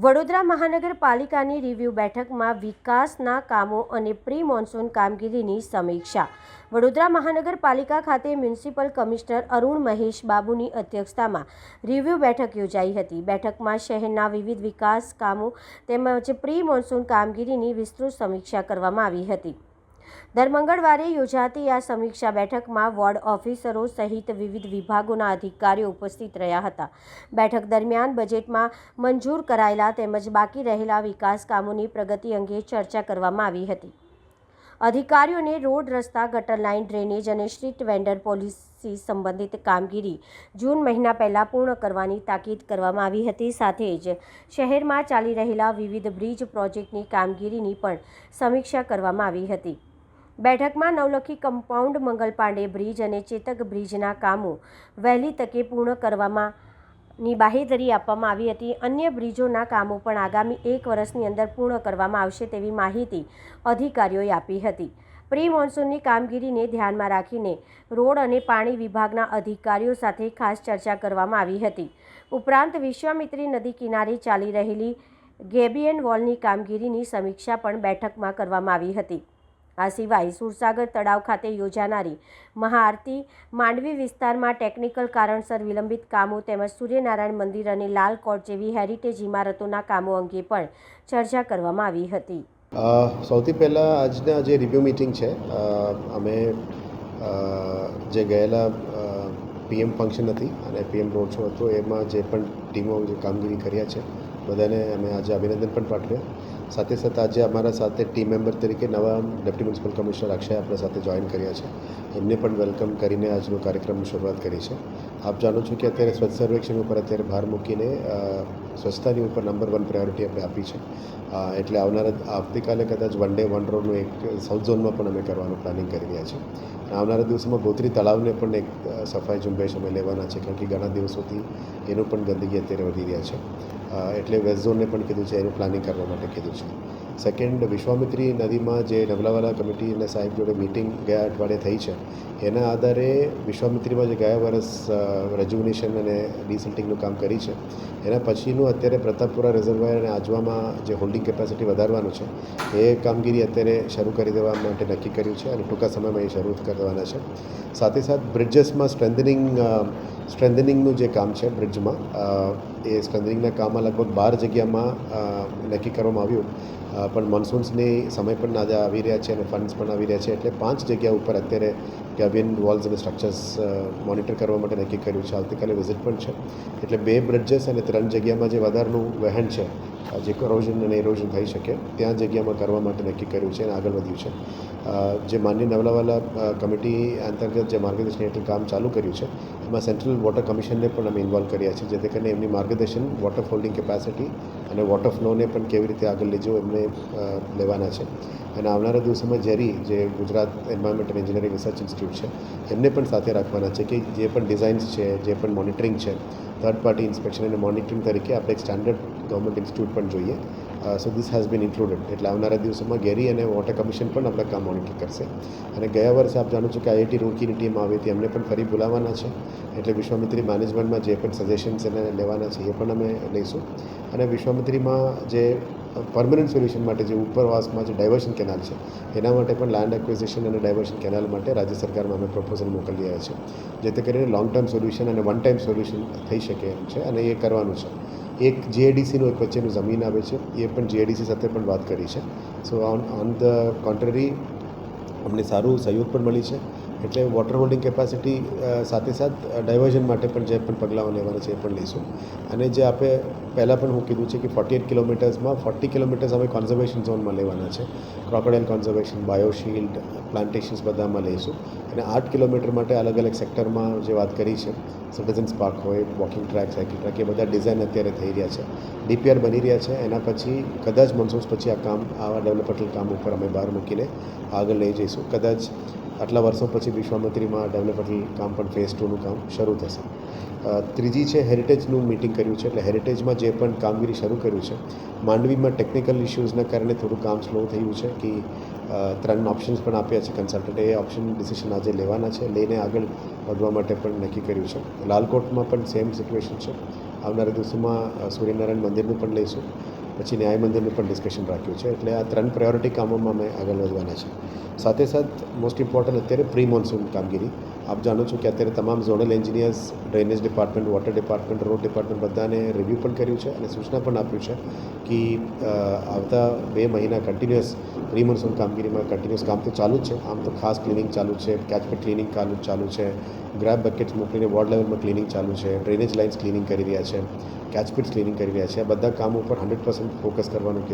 વડોદરા મહાનગરપાલિકાની રિવ્યુ બેઠકમાં વિકાસના કામો અને પ્રી મોન્સૂન કામગીરીની સમીક્ષા. વડોદરા મહાનગરપાલિકા ખાતે મ્યુનિસિપલ કમિશનર અરુણ મહેશ બાબુની અધ્યક્ષતામાં રિવ્યુ બેઠક યોજાઈ હતી. બેઠકમાં શહેરના વિવિધ વિકાસ કામો તેમજ પ્રી મોન્સૂન કામગીરીની વિસ્તૃત સમીક્ષા કરવામાં આવી હતી. દર મંગળવારે યોજાતી આ સમીક્ષા બેઠકમાં વોર્ડ ઓફિસરો સહિત વિવિધ વિભાગોના અધિકારીઓ ઉપસ્થિત રહ્યા હતા. બેઠક દરમિયાન બજેટમાં મંજૂર કરાયેલા તેમજ બાકી રહેલા વિકાસ કામોની પ્રગતિ અંગે ચર્ચા કરવામાં આવી હતી. અધિકારીઓને રોડ, રસ્તા, ગટર લાઇન, ડ્રેનેજ અને સ્ટ્રીટ વેન્ડર પોલિસી સંબંધિત કામગીરી જૂન મહિના પહેલાં પૂર્ણ કરવાની તાકીદ કરવામાં આવી હતી. સાથે જ શહેરમાં ચાલી રહેલા વિવિધ બ્રિજ પ્રોજેક્ટની કામગીરીની પણ સમીક્ષા કરવામાં આવી હતી. બેઠકમાં નવલખી કમ્પાઉન્ડ, મંગલ પાંડે બ્રિજ અને ચેતક બ્રિજના કામો વહેલી તકે પૂર્ણ કરવાની બાહેધરી આપવામાં આવી હતી. અન્ય બ્રિજોના કામો પણ આગામી 1 વર્ષની અંદર પૂર્ણ કરવામાં આવશે તેવી માહિતી અધિકારીઓએ આપી હતી. પ્રી મોન્સૂનની કામગીરીને ધ્યાનમાં રાખીને રોડ અને પાણી વિભાગના અધિકારીઓ સાથે ખાસ ચર્ચા કરવામાં આવી હતી. ઉપરાંત વિશ્વામિત્રી નદી કિનારે ચાલી રહેલી ગેબિયન વોલની કામગીરીની સમીક્ષા પણ બેઠકમાં કરવામાં આવી હતી. આ સિવાય સુરસાગર તળાવ ખાતે યોજાનારી મહાઆરતી, માંડવી વિસ્તારમાં ટેકનિકલ કારણસર વિલંબિત કામો તેમજ સૂર્યનારાયણ મંદિર અને લાલ કોર્ટ જેવી હેરિટેજ ઇમારતોના કામો અંગે પણ ચર્ચા કરવામાં આવી હતી. સૌથી પહેલાં આજના જે રિવ્યૂ મિટિંગ છે, અમે જે ગયેલા પીએમ ફંક્શન હતી અને પીએમ રોડ શો હતો એમાં જે પણ ટીમો જે કામગીરી કર્યા છે બધાને અમે આજે અભિનંદન પણ પાઠવ્યા. સાથે સાથે આજે અમારા સાથે ટીમ મેમ્બર તરીકે નવા ડેપ્યુટી મ્યુનિસિપલ કમિશનર અક્ષય આપણા સાથે જોઈન કર્યા છે. એમને પણ વેલકમ કરીને આજનો કાર્યક્રમની શરૂઆત કરી છે. આપ જાણો છો કે અત્યારે સ્વચ્છ સર્વેક્ષણ ઉપર અત્યારે ભાર મૂકીને સ્વચ્છતાની ઉપર નંબર 1 પ્રાયોરિટી આપણે આપી છે. એટલે આવતીકાલે કદાચ વન ડે વન રોડનું એક સાઉથ ઝોનમાં પણ અમે કરવાનું પ્લાનિંગ કરી રહ્યા છીએ. આવનારા દિવસોમાં ગોત્રી તળાવને પણ એક સફાઈ ઝુંબેશ અમે લેવાના છે, કારણ કે ઘણા દિવસોથી એનું પણ ગંદકી અત્યારે વધી રહ્યા છે. એટલે વેસ્ટ ઝોનને પણ કીધું છે, એનું પ્લાનિંગ કરવા માટે કીધું છે. સેકન્ડ, વિશ્વામિત્રી નદીમાં જે નવલાવાલા કમિટી અને સાહેબ જોડે મિટિંગ ગયા અઠવાડિયે થઈ છે, એના આધારે વિશ્વામિત્રીમાં જે ગયા વર્ષ રેજ્યુનેશન અને ડિસિલ્ટિંગનું કામ કરી છે, એના પછીનું અત્યારે પ્રતાપપુરા રિઝર્વાયર અને આજવામાં જે હોલ્ડિંગ કેપેસિટી વધારવાનું છે એ કામગીરી અત્યારે શરૂ કરી દેવા માટે નક્કી કર્યું છે અને ટૂંકા સમયમાં એ શરૂ કરવાના છે. સાથે સાથે બ્રિજેસમાં સ્ટ્રેન્થનિંગનું જે કામ છે બ્રિજમાં, એ સ્ટ્રેન્થનિંગના કામમાં લગભગ 12 જગ્યામાં નક્કી કરવામાં આવ્યું, પણ મોન્સૂન્સની સમય પણ આજે આવી રહ્યા છે અને ફંડ્સ પણ આવી રહ્યા છે. એટલે 5 જગ્યા ઉપર અત્યારે ગેબિયન વોલ્સ અને સ્ટ્રક્ચર્સ મોનિટર કરવા માટે નક્કી કર્યું છે. આવતીકાલે વિઝિટ પણ છે. એટલે 2 બ્રિજેસ અને 3 જગ્યામાં જે વધારનું વહેણ છે, જે કરોઝન અને ઇરોઝન થઈ શકે ત્યાં જગ્યામાં કરવા માટે નક્કી કર્યું છે અને આગળ વધ્યું છે. જે માનનીય નવલાવાલા કમિટી અંતર્ગત જે માર્ગદર્શન હેઠળ કામ ચાલુ કર્યું છે, એમાં સેન્ટ્રલ વોટર કમિશનને પણ અમે ઇન્વોલ્વ કર્યા છે, જેથી કરીને એમની માર્ગદર્શન વોટર હોલ્ડિંગ કેપેસિટી અને વોટર ફ્લોને પણ કેવી રીતે આગળ લઈ જવું એમને લેવાના છે. અને આવનારા દિવસોમાં જેરી, જે Gujarat environment engineering research institute છે, એમને પણ સાથે રાખવાના છે કે જે પણ ડિઝાઇન્સ છે, જે પણ મોનિટરિંગ છે, થર્ડ પાર્ટી ઇન્સ્પેક્શન અને મોનિટરિંગ તરીકે આપણે એક સ્ટાન્ડર્ડ ગવર્મેન્ટ ઇન્સ્ટિટ્યૂટ પણ જોઈએ. So this has been included. એટલે આવનારા દિવસોમાં ગેરી અને વોટર કમિશન પણ આપણા કામ મોનિટર કરશે. અને ગયા વર્ષે આપ જાણો છો કે IIT રૂડકીની ટીમ આવી હતી, એમને પણ ફરી બોલાવવાના છે. એટલે વિશ્વામિત્રી મેનેજમેન્ટમાં જે પણ સજેશન્સ એને લેવાના છે એ પણ અમે લઈશું. અને વિશ્વામિત્રીમાં જે પરમનન્ટ સોલ્યુશન માટે જે ઉપરવાસમાં જે ડાયવર્શન કેનાલ છે, એના માટે પણ લેન્ડ એક્વિઝિશન અને ડાયવર્શન કેનાલ માટે રાજ્ય સરકારમાં અમે પ્રપોઝલ મોકલી રહ્યા છે, જેથી કરીને લોંગ ટર્મ સોલ્યુશન અને વન ટાઈમ સોલ્યુશન થઈ શકે એમ છે અને એ કરવાનું છે. એક GIDCનું એક વચ્ચેનું જમીન આવે છે, એ પણ GIDC સાથે પણ વાત કરી છે. સો ઓન ધ કોન્ટ્રરી અમને સારું સહયોગ પણ મળી છે. એટલે વોટર હોલ્ડિંગ કેપેસિટી સાથે ડાયવર્ઝન માટે પણ જે પણ પગલાંઓ લેવાના છે એ પણ લઈશું. અને જે આપણે પહેલાં પણ હું કીધું છે કે 48 કિલોમીટર્સમાં 40 કિલોમીટર્સ અમે કોન્ઝર્વેશન ઝોનમાં લેવાના છે. ક્રોકોડાઇલ કોન્ઝર્વેશન, બાયોશિલ્ડ, પ્લાન્ટેશન્સ બધામાં લઈશું. અને 8 કિલોમીટર માટે અલગ અલગ સેક્ટરમાં જે વાત કરી છે, સિટીઝન્સ પાર્ક હોય, વોકિંગ ટ્રેક, સાયકલ ટ્રેક, એ બધા ડિઝાઇન અત્યારે થઈ રહ્યા છે, DPR બની રહ્યા છે. એના પછી કદાચ મોન્સૂન્સ પછી આવા ડેવલપમેન્ટલ કામ ઉપર અમે બહાર મૂકીને આગળ લઈ જઈશું. કદાચ આટલા વર્ષો પછી વિશ્વામિત્રીમાં ડેવલપમેન્ટલ કામ પણ ફેઝ 2નું કામ શરૂ થશે. ત્રીજી છે હેરિટેજનું મિટિંગ કર્યું છે. એટલે હેરિટેજમાં જે પણ કામગીરી શરૂ કર્યું છે, માંડવીમાં ટેકનિકલ ઇશ્યુઝના કારણે થોડું કામ સ્લો થયું છે કે 3 ઓપ્શન્સ પણ આપ્યા છે કન્સલ્ટન્ટે. એ ઓપ્શન ડિસિઝન આજે લેવાના છે, લઈને આગળ વધવા માટે પણ નક્કી કર્યું છે. લાલકોટમાં પણ સેમ સિચ્યુએશન છે. આવનારા દિવસોમાં સૂર્યનારાયણ મંદિરનું પણ લઈશું, પછી ન્યાય મંદિરનું પણ ડિસ્કશન રાખ્યું છે. એટલે આ 3 પ્રાયોરિટી કામોમાં અમે આગળ વધવાના છે. સાથે સાથ મોસ્ટ ઇમ્પોર્ટન્ટ અત્યારે પ્રી મોન્સૂન કામગીરી. આપ જાણો છો કે અત્યારે તમામ zonal engineers, drainage department, water department, road department બધાને રિવ્યૂ પણ કર્યું છે અને સૂચના પણ આપ્યું છે કે આવતા 2 મહિના કન્ટિન્યુઅસ પ્રી મોન્સૂન કામગીરીમાં કન્ટિન્યુઅસ કામ તો ચાલુ જ છે. આમ તો ખાસ ક્લિનિંગ ચાલુ છે, કેચમેન્ટ ક્લિનિંગ ચાલુ છે, ગ્રેબ બકેટ્સ મોકલીને વોર્ડ લેવલમાં ક્લિનિંગ ચાલુ છે, ડ્રેનેજ લાઇન્સ ક્લિનિંગ કરી રહ્યા છે, કેચમેન્ટ ક્લિનિંગ કરી રહ્યા છે. આ બધા કામો ઉપર 100% ફોકસ કરવાનું કીધું